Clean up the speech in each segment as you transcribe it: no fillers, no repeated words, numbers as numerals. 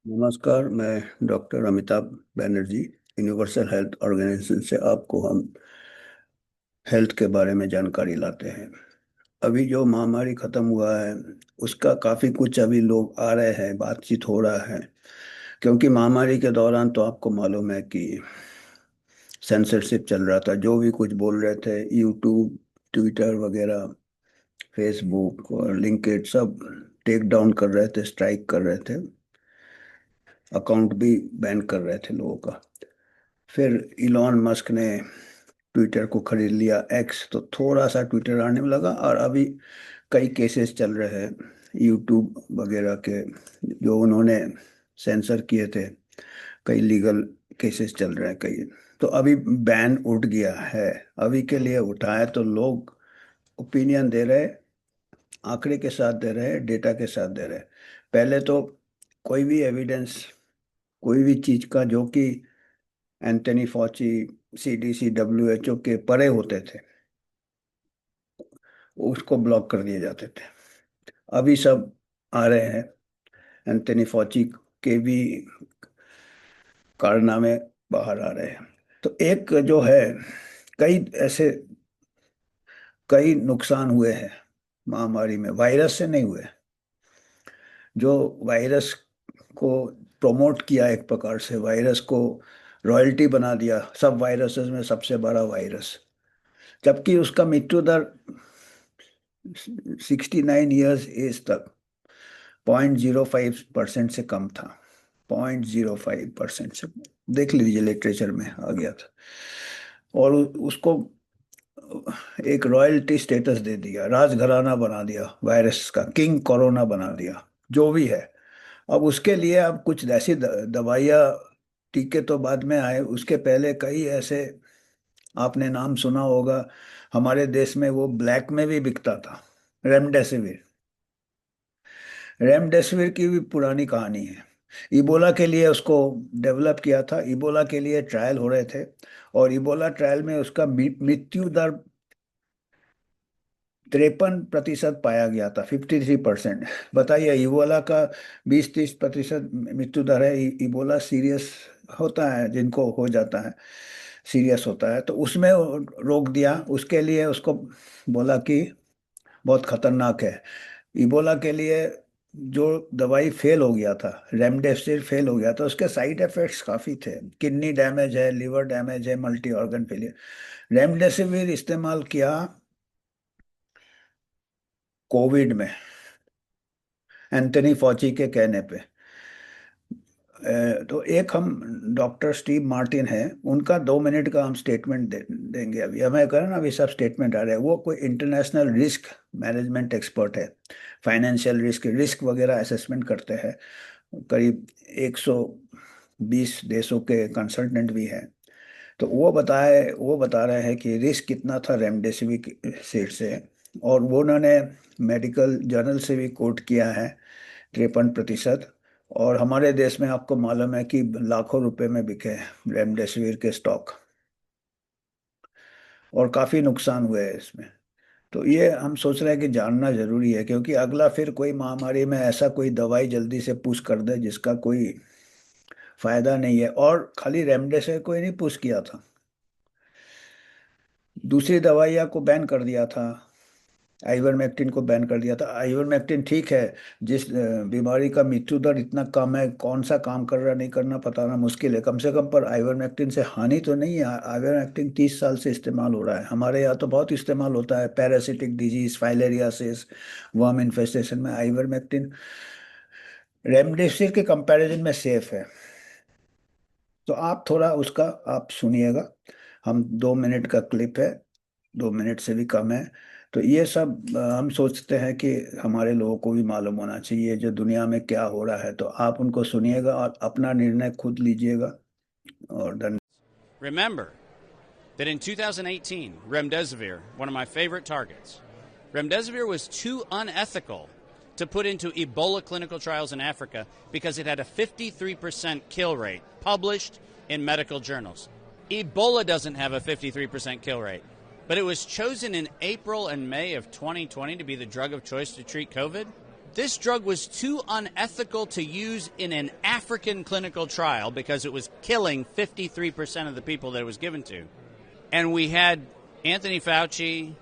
नमस्कार। मैं doctor Amitabh Banerjee universal health organisation से आपको हम हेल्थ के बारे में जानकारी लाते हैं। अभी जो महामारी खत्म हुआ है उसका काफी कुछ अभी लोग आ रहे हैं, बातचीत हो रहा है। क्योंकि महामारी के दौरान तो आपको मालूम है कि सेंसरशिप चल रहा था, जो भी कुछ बोल रहे थे यूट्यूब, ट्विटर वगैरह, फेसबुक और लिंक्डइन सब टेक डाउन कर रहे थे, स्ट्राइक कर रहे थे, अकाउंट भी बैन कर रहे थे लोगों का। फिर इलॉन मस्क ने ट्विटर को खरीद लिया, एक्स, तो थोड़ा सा ट्विटर आने में लगा। और अभी कई केसेस चल रहे हैं यूट्यूब वगैरह के, जो उन्होंने सेंसर किए थे। कई लीगल केसेस चल रहे हैं कई। तो अभी बैन उठ गया है, अभी के लिए उठा है। तो लोग ओपिनियन दे रहे, आंकड़े के साथ दे रहे, डेटा के साथ दे रहे। पहले तो कोई भी एविडेंस, कोई भी चीज का जो कि एंथनी फॉची, सीडीसी, डब्ल्यूएचओ के परे होते थे, उसको ब्लॉक कर दिए जाते थे। अभी सब आ रहे हैं, एंथनी फॉची के भी कारनामे बाहर आ रहे हैं। तो एक जो है, कई ऐसे कई नुकसान हुए हैं महामारी में, वायरस से नहीं हुए। जो वायरस को प्रमोट किया, एक प्रकार से वायरस को रॉयल्टी बना दिया, सब वायरसेस में सबसे बड़ा वायरस, जबकि उसका मृत्यु दर 69 ईयर्स एज तक 0.05% से कम था। 0.05% से, देख लीजिए लिटरेचर में आ गया था। और उसको एक रॉयल्टी स्टेटस दे दिया, राजघराना बना दिया, वायरस का किंग कोरोना बना दिया, जो भी है। अब उसके लिए अब कुछ ऐसी दवाइयाँ, टीके तो बाद में आए, उसके पहले कई ऐसे, आपने नाम सुना होगा, हमारे देश में वो ब्लैक में भी बिकता था, रेमडेसिविर। रेमडेसिविर की भी पुरानी कहानी है। इबोला के लिए उसको डेवलप किया था, इबोला के लिए ट्रायल हो रहे थे, और इबोला ट्रायल में उसका मृत्यु दर 53% पाया गया था, 53%। बताइए, इबोला का 20-30% मृत्यु दर है। इबोला सीरियस होता है, जिनको हो जाता है सीरियस होता है, तो उसमें रोक दिया। उसके लिए उसको बोला कि बहुत खतरनाक है। इबोला के लिए जो दवाई फेल हो गया था, रेमडेसिविर फेल हो गया था, उसके साइड इफेक्ट्स काफ़ी थे। किडनी डैमेज है, लिवर डैमेज है, मल्टी ऑर्गन फेलियर। रेमडेसिविर इस्तेमाल किया कोविड में, एंथनी फॉची के कहने पे। तो एक हम डॉक्टर स्टीव मार्टिन है, उनका 2 मिनट का हम स्टेटमेंट देंगे। अभी हमें करें ना, अभी सब स्टेटमेंट आ रहे हैं। वो कोई इंटरनेशनल रिस्क मैनेजमेंट एक्सपर्ट है, फाइनेंशियल रिस्क रिस्क वगैरह असेसमेंट करते हैं। करीब 120 देशों के कंसल्टेंट भी हैं। तो वो बता रहे हैं कि रिस्क कितना था रेमडेसिविर सीट से। और वो उन्होंने मेडिकल जर्नल से भी कोट किया है, 53%। और हमारे देश में आपको मालूम है कि लाखों रुपए में बिके हैं रेमडेसिविर के स्टॉक, और काफी नुकसान हुए है इसमें। तो ये हम सोच रहे हैं कि जानना जरूरी है, क्योंकि अगला फिर कोई महामारी में ऐसा कोई दवाई जल्दी से पुश कर दे जिसका कोई फायदा नहीं है। और खाली रेमडेसिविर को ही नहीं पुश किया था, दूसरी दवाइयाँ को बैन कर दिया था। आइवरमेक्टिन को बैन कर दिया था। आइवरमेक्टिन ठीक है, जिस बीमारी का मृत्यु दर इतना कम है, कौन सा काम कर रहा नहीं करना बताना मुश्किल है कम से कम, पर आइवरमेक्टिन से हानि तो नहीं है। आइवरमेक्टिन 30 साल से इस्तेमाल हो रहा है, हमारे यहाँ तो बहुत इस्तेमाल होता है। Parasitic disease, filariasis, worm infestation में आइवरमेक्टिन रेमडेसिविर के कंपैरिजन में सेफ है। तो आप थोड़ा उसका आप सुनिएगा, हम 2 मिनट का क्लिप है, 2 मिनट से भी कम है। तो ये सब हम सोचते हैं कि हमारे लोगों को भी मालूम होना चाहिए जो दुनिया में क्या हो रहा है। तो आप उनको सुनिएगा और अपना निर्णय खुद लीजिएगा। और धन्यवाद। Remember that in 2018, remdesivir, one of my favorite targets, remdesivir was too unethical to put into Ebola clinical trials in Africa because it had a 53% kill rate published in medical journals. Ebola doesn't have a 53% kill rate, but it was chosen in April and May of 2020 to be the drug of choice to treat COVID. this drug was too unethical to use in an African clinical trial because it was killing 53% of the people that it was given to. And we had Anthony Fauci,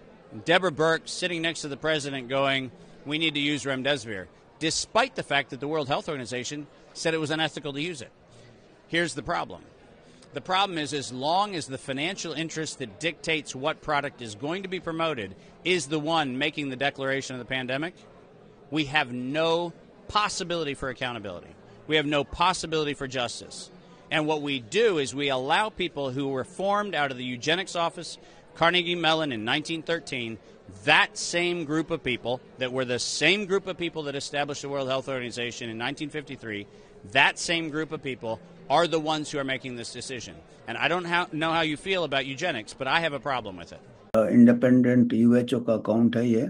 Deborah Birx sitting next to the president going, we need to use remdesivir, despite the fact that the World Health Organization said it was unethical to use it. Here's the problem. The problem is, as long as the financial interest that dictates what product is going to be promoted is the one making the declaration of the pandemic, we have no possibility for accountability. We have no possibility for justice. And what we do is we allow people who were formed out of the eugenics office, Carnegie Mellon in 1913, that same group of people that were the same group of people that established the World Health Organization in 1953, that same group of people are the ones who are making this decision. And I don't know how you feel about eugenics, but I have a problem with it. Independent UHO का account है ये।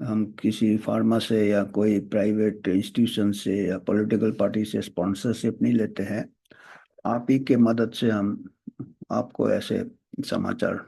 हम किसी pharma से या कोई private institution से या पॉलिटिकल पार्टी से स्पॉन्सरशिप नहीं लेते हैं। आप ही के मदद से हम आपको ऐसे समाचार